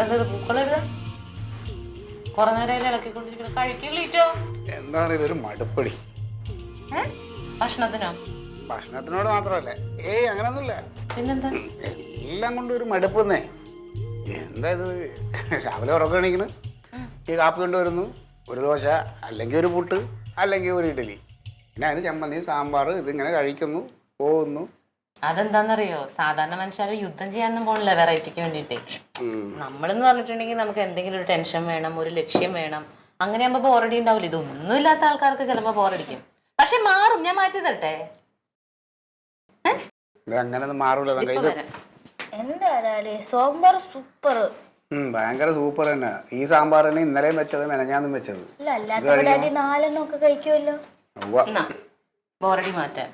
എന്തത് പൂക്കളിടുക? കുറെ നേരം ഇളക്കിക്കൊണ്ടിരിക്കണം. കഴിക്കില്ലീറ്റോ? എന്താണ് ഇതൊരു മടുപ്പടി? ഭക്ഷണത്തിനോ? ഭക്ഷണത്തിനോട് മാത്രമല്ല, അങ്ങനൊന്നുമില്ല. പിന്നെന്താ? എല്ലാം കൊണ്ടും ഒരു മടുപ്പെന്നേ. എന്താ ഇത്? രാവിലെ ഉറക്കം എണീക്കണ്, ഈ കാപ്പി കൊണ്ടുവരുന്നു, ഒരു ദോശ അല്ലെങ്കിൽ ഒരു പുട്ട് അല്ലെങ്കിൽ ഒരു ഇഡലി, പിന്നെ അതിന് ചമ്മന്തി സാമ്പാർ, ഇതിങ്ങനെ കഴിക്കുന്നു പോകുന്നു. അതെന്താന്നറിയോ, സാധാരണ മനുഷ്യരെ യുദ്ധം ചെയ്യാനൊന്നും പോണില്ല വെറൈറ്റിക്ക് വേണ്ടിയിട്ട്. നമ്മളെന്ന് പറഞ്ഞിട്ടുണ്ടെങ്കിൽ നമുക്ക് എന്തെങ്കിലും ഒരു ടെൻഷൻ വേണം, ഒരു ലക്ഷ്യം വേണം. അങ്ങനെ ആകുമ്പോ ബോറടി ഉണ്ടാവില്ല. ഇതൊന്നും ഇല്ലാത്ത ആൾക്കാർക്ക് ചിലപ്പോ ബോറടിക്കും. പക്ഷെ മാറും. ഞാൻ മാറ്റി തരട്ടെ? അങ്ങനൊന്നും മാറൂല. എന്താ സാമ്പാർ സൂപ്പർ. ഭയങ്കര സൂപ്പർ തന്നെ. ഈ സാമ്പാർ തന്നെ ഇന്നലെയും വെച്ചത്, മെനഞ്ഞാന്നും വെച്ചത്. നാലെണ്ണൊക്കെ കഴിക്കുമല്ലോ. ബോറടി മാറ്റാൻ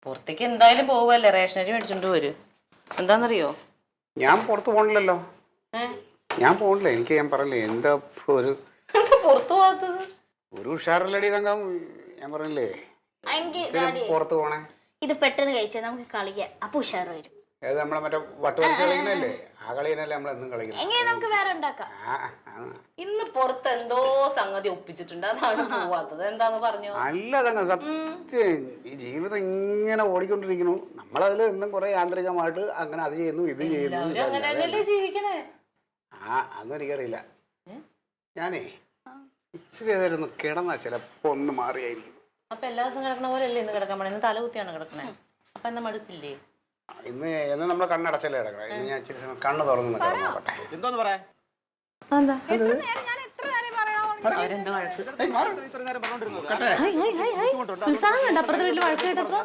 പുറത്തേക്ക് എന്തായാലും പോവല്ലേ, റേഷനരി മേടിച്ചോണ്ട് വരും. എന്താന്നറിയോ, ഞാൻ പുറത്ത് പോണില്ലല്ലോ. ഞാൻ പോണില്ല. എനിക്ക് ഞാൻ പറഞ്ഞില്ലേ, എന്താ ഒരു പുറത്തു പോകാത്തത്? ഒരു ഉഷാറില്ലടി തങ്കം. ഞാൻ പറഞ്ഞില്ലേ പുറത്ത് പോണേ. ഇത് പെട്ടെന്ന് കഴിച്ചാൽ നമുക്ക് കളിക്കാം, അപ്പൊ ഉഷാറ് വരും. ഏത് നമ്മളെ മറ്റേ വട്ടുവലിച്ച് കളിക്കുന്നല്ലേ, ആ കളിയല്ലേ നമ്മൾ എന്നും കളിക്കുന്നത്. എങ്ങനെ നമുക്ക് വേറെ ഉണ്ടാക്കാം. ഇന്ന് പുറത്ത് എന്തോ സംഗതി ഒപ്പിച്ചിട്ടുണ്ട്, അതാണ് പോവാത്തത്. എന്താന്ന് പറഞ്ഞു? അല്ല തങ്കം, സത്യം ഈ ജീവിതം ഇങ്ങനെ ഓടിക്കൊണ്ടിരിക്കുന്നു. നമ്മളതിൽ എന്നും കുറെ യാന്ത്രികമായിട്ട് അങ്ങനെ അത് ചെയ്യുന്നു ഇത് ചെയ്യുന്നു. അങ്ങനെയല്ലേ ജീവിക്കണേ? അതൊന്നും എനിക്കറിയില്ല. ഞാനേ ഇച്ചിരി ഏതായിരുന്നു കിടന്നാ ചിലപ്പോ ഒന്ന് മാറിയായിരിക്കും. അപ്പൊ എല്ലാ ദിവസം കിടക്കണ പോലെ അല്ലേ ഇന്ന് കിടക്കാൻ പോണേ? ഇന്ന് തലകുത്തിയാണ് കിടക്കണേ. അപ്പൊ എന്താ മടുപ്പില്ലേ? ഇന്ന് നമ്മളെ കണ്ണടച്ചല്ലേ കിടക്കണം. ഇന്ന് ഞാൻ ഇച്ചിരി സമയം കണ്ണ് തുറന്നു കിടന്നോട്ടെ. എന്തോന്ന് പറയാ? അവരെന്താ വഴക്ക്? ഉത്സാഹം കണ്ടോ അപ്പുറത്തെ വീട്ടിൽ വഴക്ക് കേട്ടപ്പോ?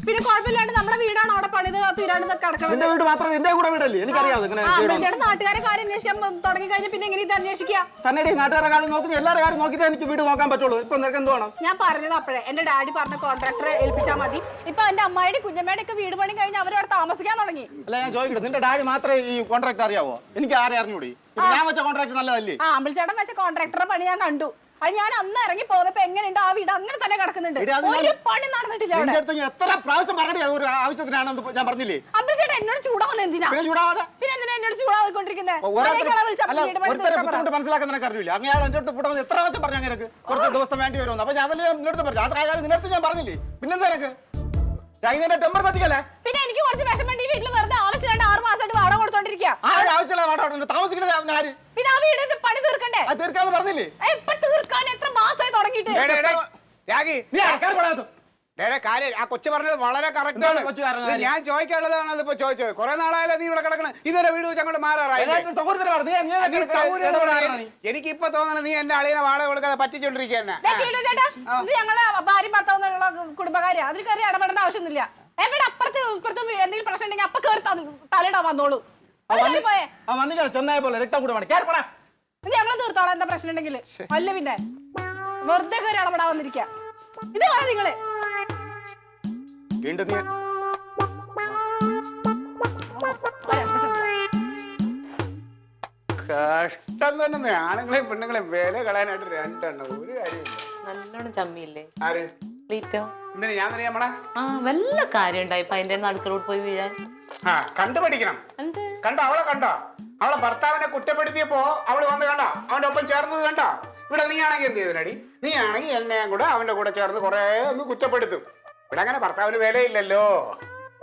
പിന്നെ കുഴപ്പമില്ലാണ്ട് നമ്മുടെ വീടാണ് അവിടെ പണിത് തീരാണ്ട് കിടക്കുന്നത്. വീട് മാത്രം എന്റെ കൂടെ വീടല്ലേ, എനിക്കറിയാം. നാട്ടുകാരെ കാര്യം അന്വേഷിക്കാൻ തുടങ്ങി കഴിഞ്ഞാൽ പിന്നെ എങ്ങനെ ഇത് അന്വേഷിക്കാം? തന്നെ നാട്ടുകാരെ കാര്യം നോക്കി എല്ലാവരുടെ കാര്യം നോക്കിയിട്ട് എനിക്ക് വീട് നോക്കാൻ പറ്റുള്ളൂ. ഇപ്പൊ നിനക്ക് എന്ത് വേണം? ഞാൻ പറഞ്ഞത് അപ്പോഴേ എന്റെ ഡാഡി പറഞ്ഞ കോൺട്രാക്ടറെ ഏൽപ്പിച്ചാൽ മതി. ഇപ്പൊ എന്റെ അമ്മായിയുടെ കുഞ്ഞമ്മയുടെ ഒക്കെ വീട് പണി കഴിഞ്ഞ് അവരവിടെ താമസിക്കാൻ തുടങ്ങി. അല്ല, ഞാൻ ചോദിക്കട്ടെ, നിന്റെ ഡാഡി മാത്രമേ ഈ കോൺട്രാക്ട് അറിയാവോ? എനിക്ക് ആരെ അറിഞ്ഞൂടി? ഞാൻ വെച്ച കോൺട്രാക്ട് നല്ലതല്ലേ? അമ്പിളിച്ചേട്ടൻ വെച്ച കോൺട്രാക്ടറെ പണി ഞാൻ കണ്ടു. അത് ഞാൻ അന്ന് ഇറങ്ങി പോന്നപ്പോ എങ്ങനെയുണ്ട് ആ വീട് അങ്ങനെ തന്നെ കിടക്കുന്നുണ്ട്. ഒരു പണി നടന്നിട്ടില്ല. എത്ര പ്രാവശ്യം പറഞ്ഞേ ഒരു ആവശ്യത്തിനാണെന്ന് ഞാൻ പറഞ്ഞില്ലേ? അമ്പിളിച്ചേട്ടൻ എന്നോട് ചൂടാവുന്ന എന്തിനാ? പിന്നെ എന്തിനാ എന്നോട് ചൂടാവിക്കൊണ്ടിരിക്കുന്നത്? മനസ്സിലാക്കാൻ നിനക്ക് അറിയില്ല. അങ്ങനെ എന്റെ അടുത്ത് കൂടെ എത്ര പ്രാവശ്യം പറഞ്ഞു അങ്ങനെ കുറച്ച് ദിവസം വേണ്ടി വരുമെന്ന്. അപ്പൊ അതല്ലേ നിന്നെടുത്ത് പറഞ്ഞു. അത് കാര്യം നിന്നെടുത്ത് ഞാൻ പറഞ്ഞില്ലേ? പിന്നെന്താ നിനക്ക് ടെമ്പർ കത്തിക്കല്ലേ? പിന്നെ എനിക്ക് കുറച്ച് വിഷമമുണ്ട്. ഈ വീട്ടിൽ വെറുതെ ആവശ്യമില്ലാണ്ട് 6 മാസമായിട്ട് വാടക കൊടുത്തോണ്ടിരിക്കുക. ആവശ്യമില്ല വാടക താമസിക്കുന്നത് ആര്? പിന്നെ ആ വീടിന്റെ പണി തീർക്കണ്ടേ? അത് തീർക്കാന്ന് പറഞ്ഞില്ലേ? ഇപ്പൊ തീർക്കാൻ എത്ര മാസമായി തുടങ്ങിയിട്ട്? ആ കൊച്ചു പറഞ്ഞത് വളരെ കറക്റ്റ് ആണ്. ഞാൻ ചോദിക്കാനുള്ളതാണ് അതിപ്പോ ചോദിച്ചത്. കുറെ നാളായാലും നീ ഇവിടെ കിടക്കണം. ഇതൊരു വീട് വെച്ച് അങ്ങോട്ട് മാറാറായി. എനിക്കിപ്പൊ തോന്നണം നീ എന്റെ അളിയനെ വാടക കൊടുക്കാതെ പറ്റിച്ചോണ്ടിരിക്കുക. ഞങ്ങളെ ഭാര്യ ഭർത്താവുന്നുള്ള കുടുംബകാര്യ അതിൽ കയറി ഇടപെടേണ്ട ആവശ്യമൊന്നുമില്ല. എവിടെ അപ്പുറത്ത് ഇപ്പുറത്തും എന്തെങ്കിലും പ്രശ്നം ഉണ്ടെങ്കിൽ അപ്പൊ കയറി തലയിടാൻ വന്നോളൂ. ചെന്നായ പോലെ രക്തം കൂടെ ഞങ്ങള് തീർത്തോളാം എന്താ പ്രശ്നം ഉണ്ടെങ്കിൽ. അല്ല പിന്നെ വെറുതെ കയറി ഇടപെടാൻ വന്നിരിക്കുക. ഇത് വേണം നിങ്ങള് വീണ്ടും നീ കഷ്ടം തന്നെ. ആണുങ്ങളെയും പെണ്ണുങ്ങളെയും വില കളയാനായിട്ട് രണ്ടെണ്ണം ഒരു കാര്യമില്ല. നല്ലോണം ചമ്മിയില്ലേ? ആര്? ലീറ്റോ? എന്തിനാ ഞാൻ നമ്മളെ വല്ല കാര്യം ഉണ്ടായി അതിന്റെ നടുക്കളോട് പോയി വീഴാൻ? കണ്ടുപഠിക്കണം. കണ്ടോ അവളെ? കണ്ടോ അവളെ ഭർത്താവിനെ കുറ്റപ്പെടുത്തിയപ്പോ അവള് വന്ന് കണ്ടോ അവന്റെ ഒപ്പം ചേർന്നത്? കണ്ടോ ഇവിടെ നീ ആണെങ്കിൽ എന്ത് ചെയ്തടി? നീ ആണെങ്കിൽ എന്നെയും കൂടെ അവന്റെ കൂടെ ചേർന്ന് കുറെ ഒന്ന് കുറ്റപ്പെടുത്തും. ഇവിടെ അങ്ങനെ ഭർത്താവിന് വിലയില്ലല്ലോ.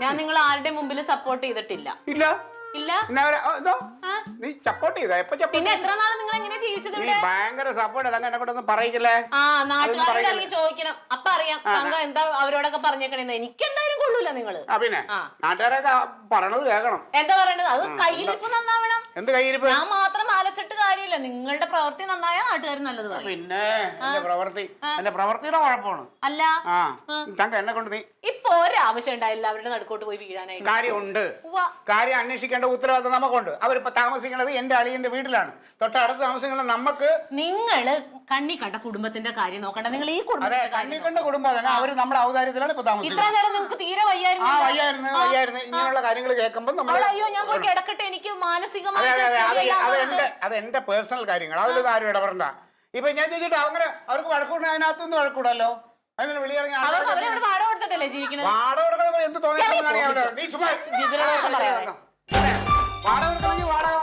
ഞാൻ നിങ്ങൾ ആരുടെ മുമ്പിൽ സപ്പോർട്ട് ചെയ്തിട്ടില്ല. ഇല്ല ഇല്ല. നീ സപ്പോർട്ട് ചെയ്താ? എപ്പോ? പിന്നെ എത്ര നാള് നിങ്ങൾ എങ്ങനെ ജീവിച്ചത്? ഭയങ്കര സപ്പോർട്ട്. അതങ്ങനെ എന്നെ കൊണ്ടൊന്നും പറയില്ലേ? നാട്ടുകാരോട് ഇറങ്ങി ചോദിക്കണം. അപ്പൊ അറിയാം തങ്ക എന്താ അവരോടൊക്കെ പറഞ്ഞേക്കണെന്ന്. എനിക്ക് എന്തായാലും കൊള്ളൂല നിങ്ങള്. പിന്നെ നാട്ടുകാരൊക്കെ പറയണത് കേൾക്കണം. എന്താ പറയണത്? അത് കയ്യിരിപ്പ് നന്നാവണം. എന്ത് കയ്യിരിപ്പ്? ഞാൻ മാത്രം ആലച്ചിട്ട് കാര്യമില്ല. നിങ്ങളുടെ പ്രവൃത്തി നന്നായാൽ നാട്ടുകാർ നല്ലത് പറയും. പിന്നെ എന്റെ പ്രവൃത്തിയുടെ കുഴപ്പമാണ്. അല്ല തങ്ക എന്നെ കൊണ്ട് നീ ഇപ്പൊ ഒരാവശ്യം ഉണ്ടായില്ല അവരുടെ നടുക്കോട്ട് പോയി വീഴാനായി. കാര്യമുണ്ട്. കാര്യം അന്വേഷിക്കേണ്ട ഉത്തരവാദിത്വം നമുക്കുണ്ട്. അവരിപ്പോ താമസിക്കുന്നത് എന്റെ അളിയന്റെ വീട്ടിലാണ്. തൊട്ടടുത്ത് താമസിക്കുന്നത് നമുക്ക്. നിങ്ങള് കണ്ണി കണ്ട കുടുംബത്തിന്റെ കാര്യം നോക്കണ്ട. നിങ്ങൾ ഈ കുടുംബത്തിന്റെ കണ്ണി കണ്ട കുടുംബം തന്നെ. അവര് നമ്മുടെ ഔദാര്യത്തിലാണ് ഇപ്പൊ താമസിക്കുന്നത്. ഇത്ര നേരം നിങ്ങൾക്ക് തീരെ വയ്യായിരുന്നു. ഇങ്ങനെയുള്ള കാര്യങ്ങൾ കേൾക്കുമ്പോൾ നമ്മൾ അയ്യോ ഞാൻ പോയി കിടക്കട്ടെ, എനിക്ക് മാനസികമായി അത് എന്റെ പേഴ്സണൽ കാര്യങ്ങൾ. അതിലൊന്നും ആരും ഇടപെടണ്ട. ഇപ്പൊ ഞാൻ ചോദിച്ചിട്ട് അങ്ങനെ അവർക്ക് വഴക്കൂട അതിനകത്തൊന്നും വഴക്കൂടല്ലോ. അതിന് വെളിയിറങ്ങി അവരവിടെ വാടക കൊടുത്തിട്ടല്ലേ ജീവിക്കുന്നത്? വാടക കൊടുക്കണമെങ്കിൽ എന്ത് തോന്നിയാൽ നീ ചുമ്മാ വിവരദോഷം പറയാതെ. വാടക കൊടുക്കണമെങ്കിൽ വാടക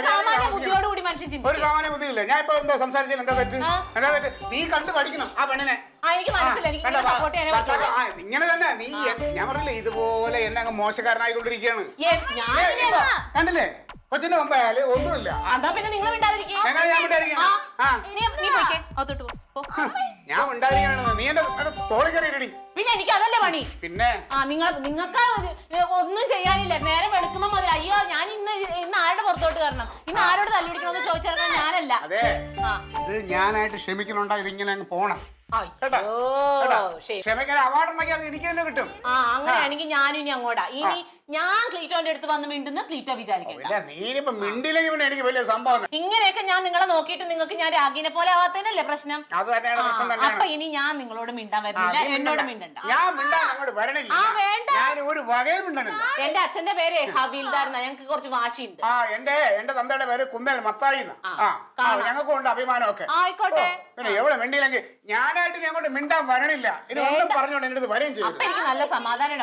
സാമാന്യ ബുദ്ധിയോടുകൂടി മനുഷ്യൻ ഒരു ചിന്തിക്കും. സാമാന്യ ബുദ്ധിയില്ല. ഞാൻ ഇപ്പൊ എന്താ സംസാരിച്ചത്? എന്താ തെറ്റ്? എന്താ തെറ്റ്? നീ കണ്ടു പഠിക്കണം ആ പെണ്ണിനെ. എനിക്ക് മനസ്സിലായി, എനിക്ക് കണ്ടോ? സപ്പോർട്ട് ചെയ്യാനേ പറ്റുള്ളൂ. ഇങ്ങനെ തന്നെ നീ ഞാൻ പറഞ്ഞില്ലേ ഇതുപോലെ എന്നെ അങ്ങ് മോശക്കാരനായിക്കൊണ്ടിരിക്കുകയാണ്. കണ്ടില്ലേ കൊച്ചിന്റെ മുമ്പായാല് ഒന്നുമില്ല. അതാ പിന്നെ നിങ്ങൾ മിണ്ടാതിരിക്കും. എങ്ങനെ ഞാൻ ഉണ്ടായിരിക്കണം? നീ പോയിക്കേ, അകത്തോട്ട് പോ. ഞാൻ ഉണ്ടായിരിക്കണ നീ എന്റെ തോളി കയറിയിടി. പിന്നെ എനിക്ക് അതല്ലേ പണി. പിന്നെ നിങ്ങൾക്ക് ഒന്നും ചെയ്യാനില്ല. നേരം വെളുക്കുമ്പോ മതി. അയ്യോ ഞാൻ ഇന്ന് ആരുടെ പുറത്തോട്ട് കയറണം, ഇന്ന് ആരോട് തല്ലുപിടിക്കണമെന്ന് ചോദിച്ചാൽ ഞാനല്ല. അതെ ഇത് ഞാനായിട്ട് ക്ഷമിക്കണുണ്ടോ? ഇതിങ്ങനെ അങ്ങ് പോണം. ക്ഷമിക്കാൻ അവാർഡ് ഉണ്ടെങ്കിൽ അത് എനിക്ക് തന്നെ കിട്ടും. അങ്ങനെയാണെങ്കിൽ ഞാനും ഇനി അങ്ങോട്ടാ. ഇനി ഞാൻ ക്ലീറ്റോന്റെ അടുത്ത് വന്ന് മിണ്ടുന്ന ക്ലീറ്റോ വിചാരിക്കണ്ട. നീനിപ്പോ മിണ്ടില്ലെങ്കിൽ പിന്നെ എനിക്ക് വലിയ സംഭവം. ഇങ്ങനെയൊക്കെ ഞാൻ നിങ്ങളെ നോക്കിയിട്ട് നിങ്ങൾക്ക് ഞാൻ രാഗിനെ പോലെ ആവാത്തതല്ലേ പ്രശ്നം? അത് തന്നെയാണ് പ്രശ്നം. അപ്പൊ ഇനി ഞാൻ നിങ്ങളോട് മിണ്ടാൻ വരുന്നില്ല, എന്നോട് മിണ്ടണ്ട. ഞാൻ മിണ്ടാൻ അങ്ങോട്ട് വരണില്ല. വേണ്ട, ഞാൻ ഒരു വകയും മിണ്ടണില്ല. എന്റെ അച്ഛന്റെ പേര് ഹവീൽദാർന്നാ. ഞങ്ങൾക്ക് കുറച്ച് വാശിയുണ്ട്. എന്റെ തന്തയുടെ പേര് കുന്നേൽ മത്തായി. ഞങ്ങൾക്കും ഉണ്ട് അഭിമാനമൊക്കെ. ആയിക്കോട്ടെ. പിന്നെ എവിടെ മിണ്ടിയില്ലെങ്കിൽ ഞാനായിട്ട് നീ അങ്ങോട്ട് മിണ്ടാൻ വരണില്ല. ഇനി ഒന്നും പറഞ്ഞോണ്ട് എന്റെ അടുത്ത് വരെയും ചെയ്യും. എനിക്ക് നല്ല സമാധാനം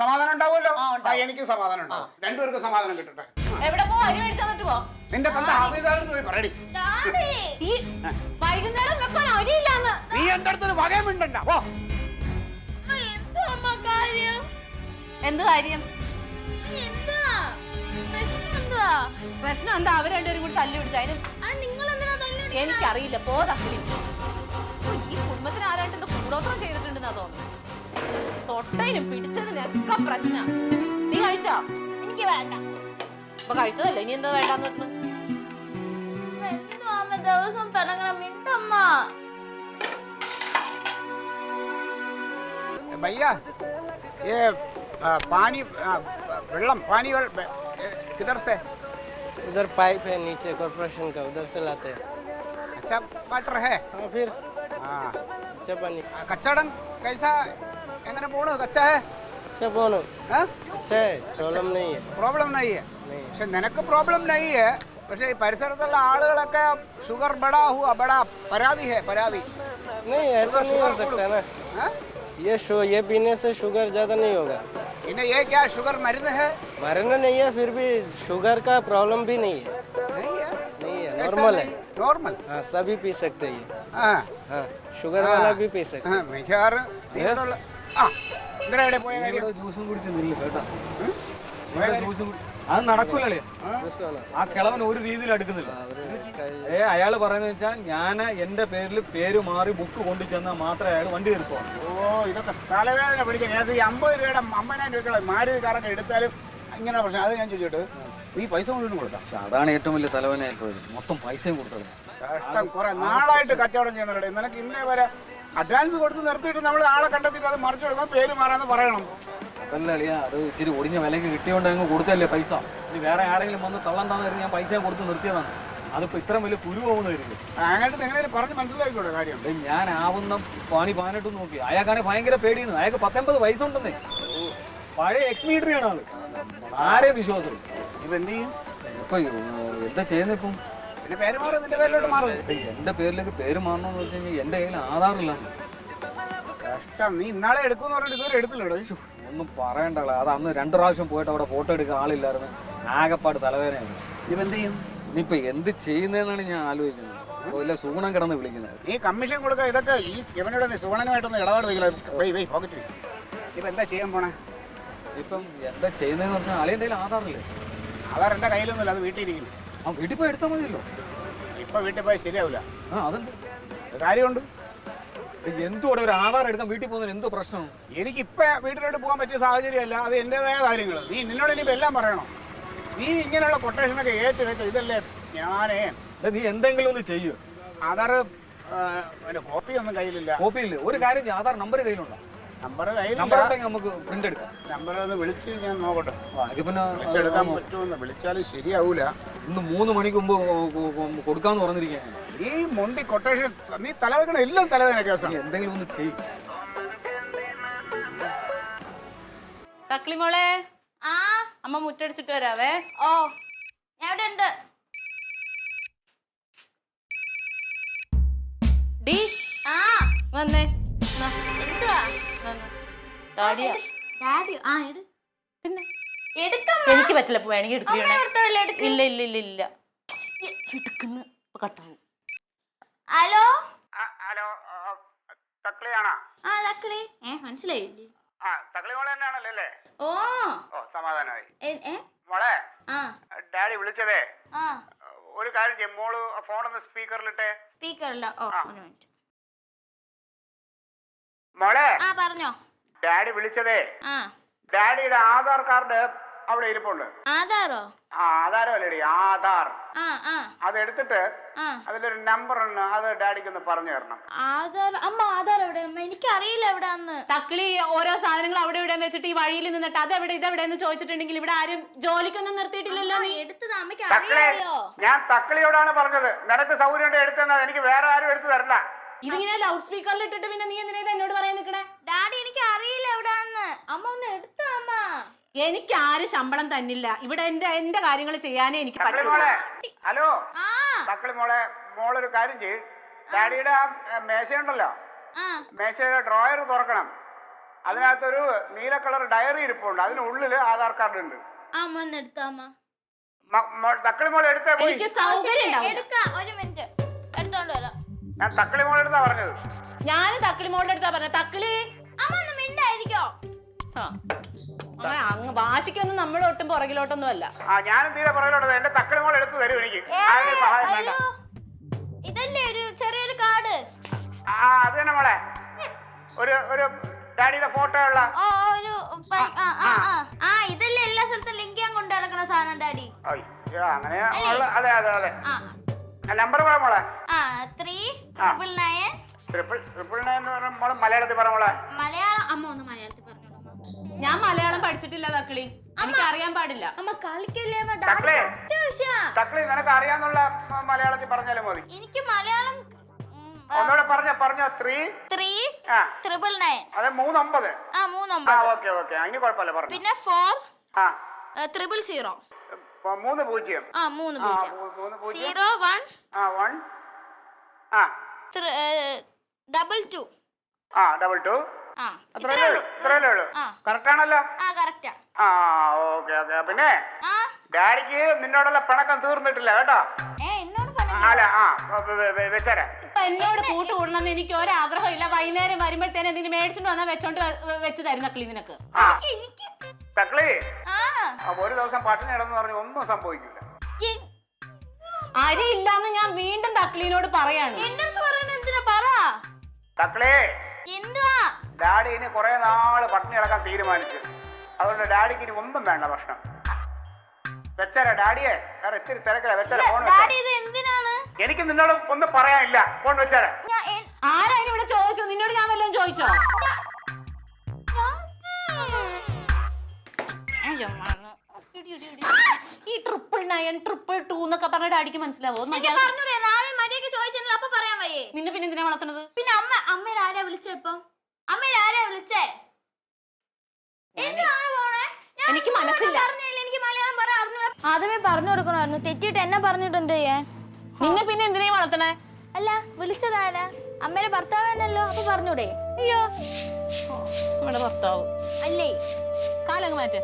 സമാധാനം ഉണ്ടാവുമല്ലോ. എനിക്ക് സമാധാനം ഉണ്ടാവും. രണ്ടുപേർക്കും സമാധാനം കിട്ടട്ടെ. എവിടെ പോ? അരി മേടിച്ചു തന്നിട്ട് പോ. നിന്റെ തന്ത ആഫീസാണെന്ന് പോയി പറയടി. വൈകുന്നേരം വെക്കാൻ അരിയില്ലാന്ന്. നീ എന്റെ അടുത്തൊരു വകയും മിണ്ടണ്ട. ഓ എന്ത് കാര്യം? പ്രശ്നം എന്താ? അവർ രണ്ടുപേരും കൂടി തല്ലി പിടിച്ച അതിന് എനിക്കറിയില്ല. പോ തക്കിളി. ഈ കുടുംബത്തിന് ആരായിട്ട് എന്തോ കൂടോത്രം ചെയ്തിട്ടുണ്ടെന്നാ തോന്നുന്നു. തൊട്ടതിനും പിടിച്ചതിനൊക്കെ പ്രശ്നം. നീ കഴിച്ചോ? എനിക്ക് വേണ്ട. അപ്പൊ കഴിച്ചതല്ലേ, ഇനി എന്താ വേണ്ടാന്ന് പറഞ്ഞു? ദിവസം പിറങ്ങണം മിണ്ടമ്മ. भैया ये पानी वेल्लम पानी किधर से? उधर पाइप है नीचे कॉर्पोरेशन का, उधर से लाते हैं। अच्छा वाटर है? हाँ फिर हाँ अच्छा पानी। कच्चाड़न कैसा എങ്ങനെ പോണു? കച്ച है? अच्छा बोलो। अच्छा है, प्रॉब्लम नहीं है। प्रॉब्लम नहीं है? പക്ഷെ നിനക്ക് പ്രോബ്ലം नहीं है. പക്ഷെ ഈ പരിസരത്തുള്ള ആളുകളൊക്കെ ഷുഗർ ബടാ हुआ बड़ा परादी है परादी. नहीं ऐसा नहीं हो सकता ना। ये पीने से शुगर ज्यादा नहीं होगा। इन्हें ये क्या शुगर मरीज है? मरना नहीं है, फिर भी शुगर का प्रॉब्लम भी नहीं है। नहीं है? नहीं है, नॉर्मल है। नॉर्मल? हाँ सभी पी सकते हैं। हाँ हाँ शुगर वाला भी पी सकते हैं। മിക്കവാറും എന്തിനാ പോയ കാര്യം? ജ്യൂസും കുടിച്ച് നില്ല കേട്ടാ. അത് നടക്കൂലേ? ആ കിളവൻ ഒരു രീതിയിൽ എടുക്കുന്നില്ല. അയാള് പറയുന്നത് വെച്ചാൽ ഞാൻ എന്റെ പേരിൽ പേര് മാറി ബുക്ക് കൊണ്ടു ചെന്നാൽ മാത്രമേ അയാൾ വണ്ടി നിർത്തുവാണ്. ഓ ഇതൊക്കെ തലവേദന പിടിച്ച കേസ്. ഈ 50 രൂപയുടെ 50,000 രൂപ മാരുതി കാറൊക്കെ എടുത്താലും ഇങ്ങനെ പ്രശ്നം. അത് ഞാൻ ചോദിച്ചോട്ട് നീ പൈസ കൊണ്ടുവന്ന് കൊടുക്കാം. പക്ഷെ അതാണ് ഏറ്റവും വലിയ തലവേദനയായി പോയത്. മൊത്തം പൈസയും കൊടുത്തത്. കഷ്ടം. കുറെ നാളായിട്ട് കച്ചവടം ചെയ്യണല്ലേ. നിനക്ക് ഇന്നേ വരെ അഡ്വാൻസ് കൊടുത്ത് നിർത്തിയിട്ട് നമ്മൾ ആളെ കണ്ടെത്തിയിട്ട് അത് മറിച്ചു കൊടുക്കാൻ പേര് മാറാന്ന് പറയണം. അതല്ല അളിയാ, അത് ഇച്ചിരി ഒടിഞ്ഞ വിലക്ക് കിട്ടിയോണ്ട് അങ്ങ് കൊടുത്തല്ലേ പൈസ. ഇനി വേറെ ആരെങ്കിലും വന്ന് തള്ളണ്ടാന്ന് ഞാൻ പൈസ കൊടുത്ത് നിർത്തിയതാണ്. അതിപ്പോ ഇത്ര വലിയ കുരു പോകുന്നതായിരിക്കും. അങ്ങോട്ട് എങ്ങനെയും പറഞ്ഞ് മനസ്സിലാക്കിക്കോട്ടെ കാര്യം. ഞാൻ ആവുന്ന പണി 18 നോക്കി. അയാൾക്കാണെങ്കിൽ ഭയങ്കര പേടിയെന്ന്. അയാൾക്ക് 19 വയസ്സുണ്ടെന്നേ. പഴയ എക്സ്മീറ്ററിയാണ് ആള്. ആരെയും വിശ്വാസം. ഇപ്പൊ എന്ത് ചെയ്യും? ഇപ്പൊ എന്താ ചെയ്യുന്ന? ഇപ്പം പിന്നെ പേര് മാറും. നിന്റെ പേരിലോട്ട് മാറും. എന്റെ പേരിലേക്ക് പേര് മാറണമെന്ന് വെച്ച് കഴിഞ്ഞാൽ എന്റെ കയ്യിൽ ആധാറില്ല. കഷ്ടം. നീ ഇന്നാളെ എടുക്കുമെന്ന് പറഞ്ഞിട്ട് ഇതുവരെ എടുത്തില്ലടോ. ഒന്നും പറയണ്ടല്ലോ. അത് അന്ന് 2 പ്രാവശ്യം പോയിട്ട് അവിടെ ഫോട്ടോ എടുക്കാൻ ആളില്ലായിരുന്നു. ആകെപ്പാട് തലവേദനയാണ്. ഇപ്പൊ എന്ത് ചെയ്യും? ഇനിയിപ്പോ എന്ത് ചെയ്യുന്നതെന്നാണ് ഞാൻ ആലോചിക്കുന്നത്. വല്ല സൂണം കിടന്ന് വിളിക്കുന്നത്. നീ കമ്മീഷൻ കൊടുക്കുക. ഇതൊക്കെ ഈ ഇവനോട് നീ സുഗണനുമായിട്ടൊന്ന് ഇടപാട് വയ്ക്കില്ല. പോക്കറ്റ്. ഇപ്പൊ എന്താ ചെയ്യാൻ പോണേ? ഇപ്പം എന്താ ചെയ്യുന്നതെന്ന് പറഞ്ഞാൽ അളിയൻ്റെ കയ്യിൽ ആധാറില്ലേ? ആധാർ എന്റെ കയ്യിലൊന്നുമില്ല. അത് വീട്ടിൽ ഇരിക്കുന്നു. ആ വീട്ടിൽ പോയി എടുത്താൽ മതിയല്ലോ. ഇപ്പൊ വീട്ടിൽ പോയി ശരിയാവില്ല. അതെന്ത് കാര്യമുണ്ട്? എന്തുകൂടെ ഒരു ആധാർ എടുക്കാൻ വീട്ടിൽ പോകുന്നതിന് എന്തോ പ്രശ്നം? എനിക്കിപ്പോ വീട്ടിലോട്ട് പോകാൻ പറ്റിയ സാഹചര്യമല്ല. അത് എന്റേതായ കാര്യങ്ങൾ. നിന്നോട് ഇനിയിപ്പോ എല്ലാം പറയണം. നീ ഇങ്ങനെയുള്ള കൊട്ടേഷനൊക്കെ ഏറ്റുവെച്ച ഇതല്ലേ ഞാനേ. നീ എന്തെങ്കിലും ഒന്ന് ചെയ്യൂ. ആധാർ കോപ്പി ഒന്നും കയ്യിലില്ല. കോപ്പി ഇല്ല. ഒരു കാര്യം, ആധാർ നമ്പർ കയ്യിലുണ്ടോ? നമ്പർ കയ്യിലില്ല. നമുക്ക് പ്രിന്റ് എടുക്കാം. നമ്പർ ഒന്ന് വിളിച്ച് ഞാൻ നോക്കട്ടെ. പിന്നെ എടുക്കാൻ പറ്റുമെന്ന്. വിളിച്ചാലും ശരിയാവൂല. ഇന്ന് 3 മണിക്ക് മുമ്പ് കൊടുക്കാന്ന് പറഞ്ഞിരിക്കുകയാണ്. നീ മൊണ്ടി കൊട്ടേഷൻ നീ തലവെക്കണ എല്ലാം തലവേദന കേസാണ്. എന്തെങ്കിലും ഒന്ന് ചെയ്യും. തക്കളി മോളെ, അമ്മ മുറ്റടിച്ചിട്ട് വരാവേ. ഓ എവിടെ ഉണ്ട്? ഡി വന്നേ. ഡാഡിയാ ഡാഡി ആ എട് പിന്നെ എടുക്കാം എനിക്ക് പറ്റില്ല, വേണമെങ്കിൽ എടുക്കുകയാണെ. ഭർത്താവല്ലേ എടുക്ക്. ഇല്ല ഇല്ല ഇല്ല ഇല്ല എടുക്കുന്ന കട്ടാവും. Hello hello തക്ലിയാണോ? ആ തക്കളി മനസ്സിലായില്ലേ? ആ തക്ലി മോളെ തന്നെയാണല്ലോ അല്ലേ? ഓ ഓ സമാധാനമായി. ഏ മോളെ ആ ഡാഡി വിളിച്ചതേ, ആ ഒരു കാര്യം ചെയ്യും, മോള് ഫോണൊന്ന് സ്പീക്കറിലിട്ടെ. സ്പീക്കറില്ല. ഓ ആ. ഒരു മിനിറ്റ്. മോളെ ആ പറഞ്ഞോ. ഡാഡി വിളിച്ചതേ, ആ ഡാഡിയുടെ ആധാർ കാർഡ് അവിടെ ഇരിപ്പുണ്ട്. ആധാറോ? ആ ആധാരം അല്ലേടി, ആധാർ. ആ ആ അതെടുത്തിട്ട് ആ അതിലൊരു നമ്പർ ഉണ്ട്, അത് ഡാഡിക്ക് ഒന്ന് പറഞ്ഞു തരണം. ആധാർ അമ്മ ആധാർ എവിടെ അമ്മ? എനിക്കറിയില്ല എവിടാന്ന്. തക്കളി ഓരോ സാധനങ്ങൾ അവിടെ ഇവിടെ വെച്ചിട്ട് ഈ വഴിയിൽ നിന്നിട്ട് അതെവിടെ ഇതെവിടെ എന്ന് ചോദിച്ചിട്ടുണ്ടെങ്കിൽ ഇവിടെ ആരും ജോലിക്കൊന്നും നിർത്തിയിട്ടില്ലല്ലോ. നീ എടുത്തത് അമ്മയ്ക്ക് തക്കളി, അറിയാലോ. ഞാൻ തക്കളിയോടാണ് പറഞ്ഞത്, നിനക്ക് സൗകര്യം ഉണ്ട് എടുത്തെന്നത്, എനിക്ക് വേറെ ആരും എടുത്തു തരണ്ട. ഇതിങ്ങനെ ലൗഡ് സ്പീക്കറിൽ ഇട്ടിട്ട് പിന്നെ നീ എന്തിനാ ഇത് എന്നോട് പറയാൻ നിക്കണേ? ഡാഡി എനിക്ക് അറിയില്ല എവിടാന്ന്. അമ്മ ഒന്ന് എടുത്തോ അമ്മ. എനിക്ക് ആരും ശമ്പളം തന്നില്ല, ഇവിടെ എന്റെ കാര്യങ്ങൾ ചെയ്യാനേ എനിക്ക് തക്കളി പറ്റുള്ളൂ. മോളെ, ഹലോ ആ തക്കളി മോളെ, മോളൊരു കാര്യം ചെയ്യും, ഡാഡിയുടെ ആ മേശയുണ്ടല്ലോ, ആ മേശയുടെ ഡ്രോയർ തുറക്കണം. അതിനകത്തൊരു നീല കളർ ഡയറി ഇരിപ്പുണ്ട്, അതിനുള്ളിൽ ആധാർ കാർഡ് ഉണ്ട്. അമ്മ ഒന്ന് എടുത്തോ അമ്മ. തക്കളി മോളെ എടുത്തേ പോയി. എനിക്ക് സൗകര്യം ഉണ്ടാവില്ല. എടുക്കാം, ഒരു മിനിറ്റ് എടുത്തോണ്ട് വരാം. ഞാൻ തക്കളി മോളെ എടുത്താ പറഞ്ഞത്. ഞാൻ തക്കളി മോളുടെ അടുത്താ പറഞ്ഞ. തക്കളി അമ്മ ഒന്ന് മിണ്ടായിരിക്കോ? ആ അങ്ങനെ അങ്ങ് വാശിക്കൊന്നും നമ്മൾ ഒട്ടും പുറകിലോട്ടൊന്നും അല്ല. ആ ഞാനും തീരെ പറയലോട്ടത്, എന്റെ തക്കളി മോളെ എടുത്തു തരും എനിക്ക്. ആരുടെ സഹായം വേണ്ട. അയ്യോ, ഇതല്ലേ ഒരു ചെറിയൊരു കാർഡ്? ആ അത് തന്നെ മോളെ, ഒരു ഒരു ഡാഡിയുടെ ഫോട്ടോ ഉള്ള. ഓ ഒരു ഇതല്ലേ എല്ലാ സ്ഥലത്തും ലിങ്ക് ചെയ്യാൻ കൊണ്ടു നടക്കണ സാധനം ഡാഡി? അയ്യോ അങ്ങനെ ഉള്ള, അതെ അതെ അതെ. ആ നമ്പർ പറ മോളെ. 399. 999 എന്ന് പറഞ്ഞ മോളെ മലയാളത്തിൽ പറ മോളെ. മലയാളം അമ്മ ഒന്ന് മലയാളത്തിൽ പറഞ്ഞോളൂ. ഞാൻ മലയാളം പഠിച്ചിട്ടില്ല തക്കളി, എനിക്ക് അറിയാൻ പാടില്ല. അമ്മ കളിക്കല്ലേ അമ്മ, തക്കളി, ഡാഡി അത്യാവശ്യം. തക്കളി നിനക്ക് അറിയാന്നുള്ള മലയാളത്തിൽ പറഞ്ഞാലും മതി. എനിക്ക് മലയാളം ഒന്നുകൂടെ പറഞ്ഞോ. 399. അതെ 399. ആ ആ 399. ഓക്കെ ഓക്കെ, അതിന് കുഴപ്പമില്ല പറഞ്ഞു. പിന്നെ 4 ആ 000. 30. ആ ആ 30. 30. 01 ആ 1 ആ 22. ആ 22. ആ അത്രയല്ലേ ഉള്ളൂ. ആ. കറക്റ്റ് ആണല്ലോ. ആ കറക്റ്റാ. ആ ഓക്കെ ഓക്കെ. പിന്നെ ആ ഡാഡിക്ക് നിന്നോടുള്ള പിണക്കം തീർന്നിട്ടില്ല കേട്ടോ. എന്നോട് പറഞ്ഞു. അല്ല ആ വെച്ചേരാ. ഇപ്പൊ എന്നോട് കൂട്ടുകൂടണമെന്ന് എനിക്ക് ഒരാഗ്രഹം ഇല്ല. വൈകുന്നേരം വരുമ്പോഴത്തേനെ എന്തിനു മേടിച്ചിട്ട് വന്നാൽ വെച്ചോണ്ട് വെച്ച് തരും തക്കളി നിനക്ക്. ആ എനിക്ക് തക്കളി, ആ ഒരു ദിവസം പട്ടിണി കിടന്ന് പറഞ്ഞ് ഒന്നും സംഭവിക്കില്ല. അരി ഇല്ലാന്ന് ഞാൻ വീണ്ടും തക്കളീനോട് പറയാണ്. എന്റെ അടുത്ത് പറയുന്നത് എന്തിനാ? പറ. തക്കളി, എന്തുവാ? ഡാഡി ഇനി കുറെ നാള് പട്ടിണി കിടക്കാൻ തീരുമാനിച്ചു. അതുകൊണ്ട് ഡാഡിക്ക് ഇനി ഒന്നും വേണ്ട ഭക്ഷണം. വെച്ചേരാ ഡാഡിയെ, വേറെ ഇത്തിരി തിരക്കില്ല. വെച്ചേരാ ഫോൺ വെച്ചേരാ. ഡാഡി ഇത് എന്തിനാണ്? എനിക്ക് നിന്നോട് ഒന്നും പറയാനില്ല, ഫോൺ വെച്ചേരാ. ആരായാലും ഇവിടെ ചോദിച്ചോ? നിന്നോട് ഞാൻ വല്ലതും ചോദിച്ചോ? ഈ 999 222 എന്നൊക്കെ പറഞ്ഞിട്ട് അടിക്ക് മനസ്സിലാവോ? അപ്പൊ പറയാൻ വയ്യേ? നിന്നെ പിന്നെ എന്തിനാ വളർത്തണത്? പിന്നെ അമ്മേരെ ആരാ വിളിച്ചേ? ഇപ്പം അമ്മേരെ ആരാ വിളിച്ചേ? എനിക്ക് മനസ്സില്ല. എനിക്ക് മലയാളം പറയാൻ അറിഞ്ഞൂടാ. ആദ്യമേ പറഞ്ഞു കൊടുക്കണമായിരുന്നു. തെറ്റിയിട്ട് എന്നെ പറഞ്ഞിട്ട് എന്ത് ചെയ്യാൻ? നിന്നെ പിന്നെ എന്തിനാ വളർത്തണേ? അല്ല വിളിച്ചതാരാ? അമ്മേരെ ഭർത്താവ് തന്നെയല്ലോ, അപ്പൊ പറഞ്ഞൂടെ? അയ്യോ, നമ്മുടെ ഭർത്താവ് അല്ലേ? കാലങ്ങ് മാറ്റേ.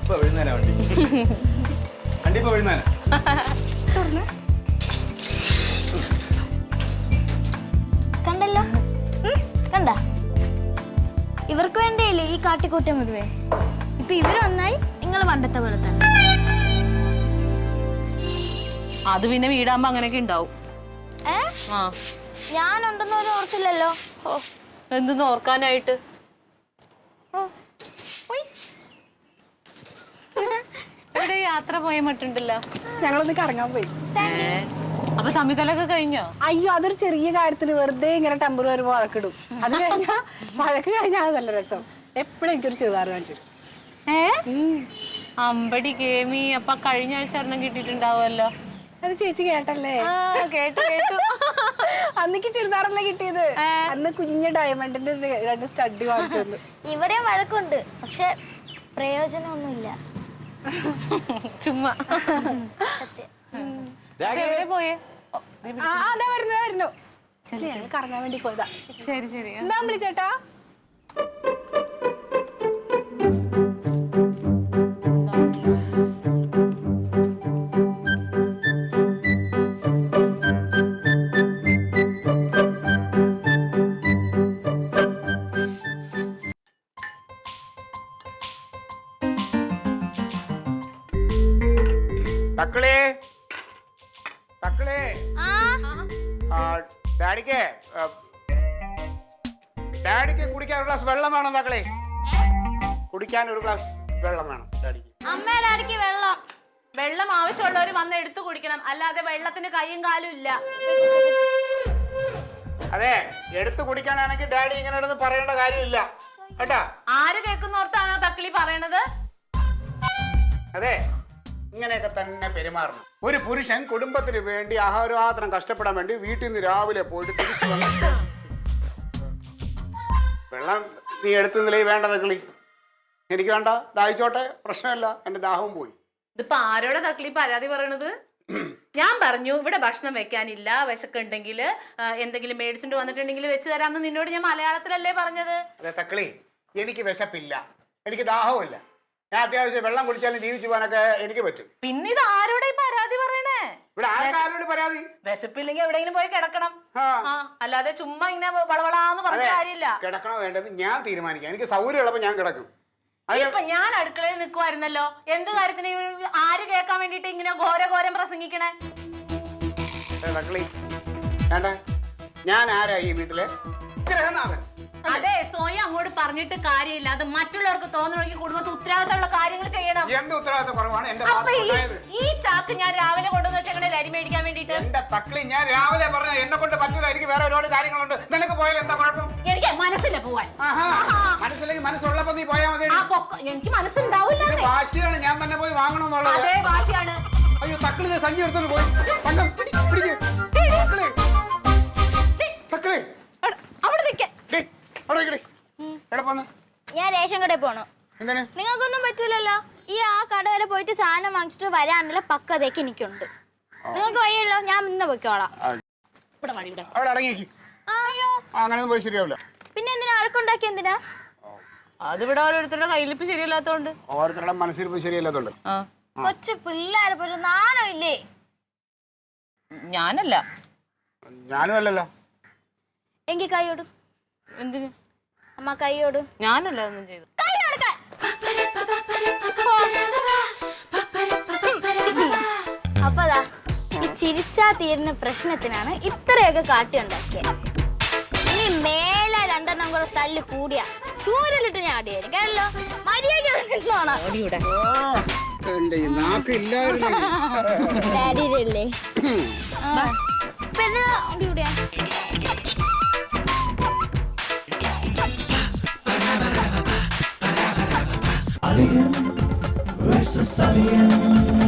ഇപ്പൊ എഴുന്നേനാ വണ്ടി. വണ്ടി ഇപ്പൊ എഴുന്നേനാ. കണ്ടല്ലോ, കണ്ട? ഇവർക്ക് വേണ്ടിയല്ലേ ഈ കാട്ടിക്കൂട്ടം മുഴുവേ. ഇപ്പൊ ഇവര് വന്നായി നിങ്ങൾ പണ്ടത്തെ പോലെ തന്നെ. അത് പിന്നെ വീടാകുമ്പോ അങ്ങനെയൊക്കെ ഉണ്ടാവും. ആ ഞാനുണ്ടെന്ന് ഒരു ഓർത്തില്ലല്ലോ. എന്തെന്ന് ഓർക്കാനായിട്ട്? ഇവിടെ യാത്ര പോയ മട്ടുണ്ടല്ലോ. ഞങ്ങളൊന്ന് കറങ്ങാൻ പോയി. അപ്പൊ തമ്മിത്തലൊക്കെ കഴിഞ്ഞോ? അയ്യോ, അതൊരു ചെറിയ കാര്യത്തിന് വെറുതെ ഇങ്ങനെ ടെമ്പററി വഴക്കിടും. അത് കഴിഞ്ഞാ വഴക്ക് കഴിഞ്ഞാൽ അത് നല്ല രസം. എപ്പോഴും എനിക്കൊരു ചെറുതാറ് കാണിച്ചു. അമ്പടി കേമി. അപ്പൊ കഴിഞ്ഞ ആഴ്ച ഒരെണ്ണം കിട്ടിയിട്ടുണ്ടാവുമല്ലോ. അത് ചേച്ചി കേട്ടല്ലേ? കേട്ടു കേട്ടു. അന്നിക്ക് ചുരിദാറല്ലേ കിട്ടിയത്. അന്ന് കുഞ്ഞ് ഡയമണ്ടിന്റെ 2 സ്റ്റഡ് വാങ്ങിച്ചു. ഇവിടെയും വഴക്കുണ്ട്, പക്ഷെ പ്രയോജനമൊന്നുമില്ല. ചുമ്മാ പോയേ. അതാ വരുന്നു. കറങ്ങാൻ വേണ്ടി പോയതാ. ശരി ശരി. എന്താ വിളിച്ചേട്ടാ? തക്കളേ തക്കളേ, ഡാഡിക്ക് കുടിക്കാൻ ഒരു ഗ്ലാസ് വെള്ളം വേണം. തക്കളേ, കുടിക്കാൻ ഒരു ഗ്ലാസ് വെള്ളം വേണം ഡാഡിക്ക്. അമ്മയുടെ അടിക്ക് വെള്ളം. വെള്ളം ആവശ്യമുള്ളവർ വന്ന് എടുത്തു കുടിക്കണം, അല്ലാതെ വെള്ളത്തിന് കൈയും കാലും ഇല്ല. അതെ, എടുത്തു കുടിക്കാനാണെങ്കിൽ ഡാഡി ഇങ്ങനെ ഇടുന്ന് പറയേണ്ട കാര്യമില്ല കേട്ടാ. ആര് കേൾക്കുന്നോർത്താണോ തക്കിളി പറയണത്? അതെ, ഇങ്ങനെയൊക്കെ തന്നെ പെരുമാറണം. ഒരു പുരുഷൻ കുടുംബത്തിന് വേണ്ടി ആഹാരപാത്രം കഷ്ടപ്പെടാൻ വേണ്ടി വീട്ടിൽ നിന്ന് രാവിലെ പോയിട്ട് തിരിച്ചു വന്നിട്ട് വെള്ളം നീ എടുത്തുന്നില്ലേ വേണ്ട തക്കളി. എനിക്ക് വേണ്ട, ദാഹിച്ചോട്ടെ, പ്രശ്നമില്ല, എന്റെ ദാഹവും പോയി. ഇതിപ്പോ ആരോടെ തക്കിളി പരാതി പറയണത്? ഞാൻ പറഞ്ഞു ഇവിടെ ഭക്ഷണം വെക്കാനില്ല, വിശക്കുണ്ടെങ്കിൽ എന്തെങ്കിലും മേടിച്ചിട്ട് വന്നിട്ടുണ്ടെങ്കിൽ വെച്ച് തരാമെന്ന് നിന്നോട് ഞാൻ മലയാളത്തിലല്ലേ പറഞ്ഞത്? അതെ തക്കളി, എനിക്ക് വിശപ്പില്ല, എനിക്ക് ദാഹവുമില്ല. ഞാൻ അത്യാവശ്യം വെള്ളം കുടിച്ചാലും ജീവിച്ചു പോകാനൊക്കെ എനിക്ക് പറ്റും. പിന്നെ ഇത് ആരോടെ ഈ പരാതി പറയണേ? ഇവിടെ ആരോട് പരാതി? വിശപ്പില്ലെങ്കിൽ എവിടെയെങ്കിലും പോയി കിടക്കണം, ആ. അല്ലാതെ ചുമ്മാ ഇങ്ങനെ വളവളാന്ന് പറഞ്ഞ കാര്യമില്ല. കിടക്കണോ വേണ്ടത് ഞാൻ തീരുമാനിക്കാം. എനിക്ക് സൗകര്യമുള്ളപ്പോ ഞാൻ കിടക്കും. ഇപ്പൊ ഞാൻ അടുക്കളയിൽ നിൽക്കുമായിരുന്നല്ലോ, എന്ത് കാര്യത്തിന് ആര് കേൾക്കാൻ വേണ്ടിട്ട് ഇങ്ങനെ ഘോരം പ്രസംഗിക്കണേ? തക്കളി വേണ്ട, ഞാൻ ആരാ ഈ വീട്ടിലെ ഗ്രഹനാഥൻ? അതെ, സ്വയം അങ്ങോട്ട് പറഞ്ഞിട്ട് കാര്യമില്ല. അത് മറ്റുള്ളവർക്ക് തോന്നണമെങ്കിൽ കുടുംബത്തിൽ ഉത്തരവാദിത്തമുള്ള കാര്യങ്ങൾ ചെയ്യണം. എന്ത് ഉത്തരവാദിത്ത കുറവാണ് എന്റെ അപ്പൊ ഈ ചാക്ക് ഞാൻ രാവിലെ കൊണ്ടുവന്ന് വെച്ചേക്കണേ അരി മേടിക്കാൻ വേണ്ടിട്ട്. എന്റെ തക്കളി, ഞാൻ രാവിലെ പറഞ്ഞ എന്നെ കൊണ്ട് പറ്റൂല, എനിക്ക് വേറെ ഒരുപാട് കാര്യങ്ങളുണ്ട്. നിനക്ക് പോയാലും എന്താ കുഴപ്പം? എനിക്ക് മനസ്സില്ല പോവാൻ. മനസ്സില്ലെങ്കിൽ മനസ്സുള്ളപ്പോ നീ പോയാൽ മതി. എനിക്ക് മനസ്സുണ്ടാവില്ല. വാശിയാണ് ഞാൻ തന്നെ പോയി വാങ്ങണമെന്നുള്ളത്. അതേ വാശിയാണ്. അയ്യോ തക്കളി, സഞ്ചി എടുത്തോണ്ട് പോയി. തക്കളി അവിടെ നിൽക്കേ. ഞാൻ റേഷൻ കടയിൽ പോണു. എന്തിന്? നിങ്ങൾക്കൊന്നും പറ്റൂലല്ലോ. ഈ ആ കട വരെ പോയിട്ട് സാധനം വാങ്ങിച്ചിട്ട് വരാനുള്ള പക്വതയൊക്കെ എനിക്കുണ്ട്. നിങ്ങൾക്ക് വയ്യല്ലോ, ഞാൻ ഇന്ന് പൊയ്ക്കോളാം. അവിടെ അടങ്ങിയേക്ക്. അങ്ങനെയൊന്നും പോയി ശരിയാവില്ല. പിന്നെ എന്തിനാ അഴക്കുണ്ടാക്കി? എന്തിനാ? അതിവിടെ ഓരോരുത്തരുടെ കയ്യിലിപ്പ് ശരിയല്ലാത്തോണ്ട്. ഓരോരുത്തരുടെ മനസ്സിലിപ്പ് ശരിയല്ലാത്തോണ്ട്. കൊച്ചു പിള്ളേരെ പോലെ നാണോ ഇല്ലേ? ഞാനല്ല. ഞാനും അല്ലല്ലോ. എങ്കി കൈയോട്. എന്തിന്? അമ്മ കൈയോട്. ഞാനല്ല ഒന്നും ചെയ്തു. അപ്പതാ ഈ ചിരിച്ചാ തീരുന്ന പ്രശ്നത്തിനാണ് ഇത്രയൊക്കെ കാട്ടി ഉണ്ടാക്കിയത്. ഇനി മേലെ രണ്ടെണ്ണം കൂടെ തല്ല് കൂടിയാ ചൂരലിട്ട് ഞാൻ അടിയായിരിക്കും കേട്ടോ. മര്യാദ പിന്നെ അടികൂടിയാ. Alien versus alien.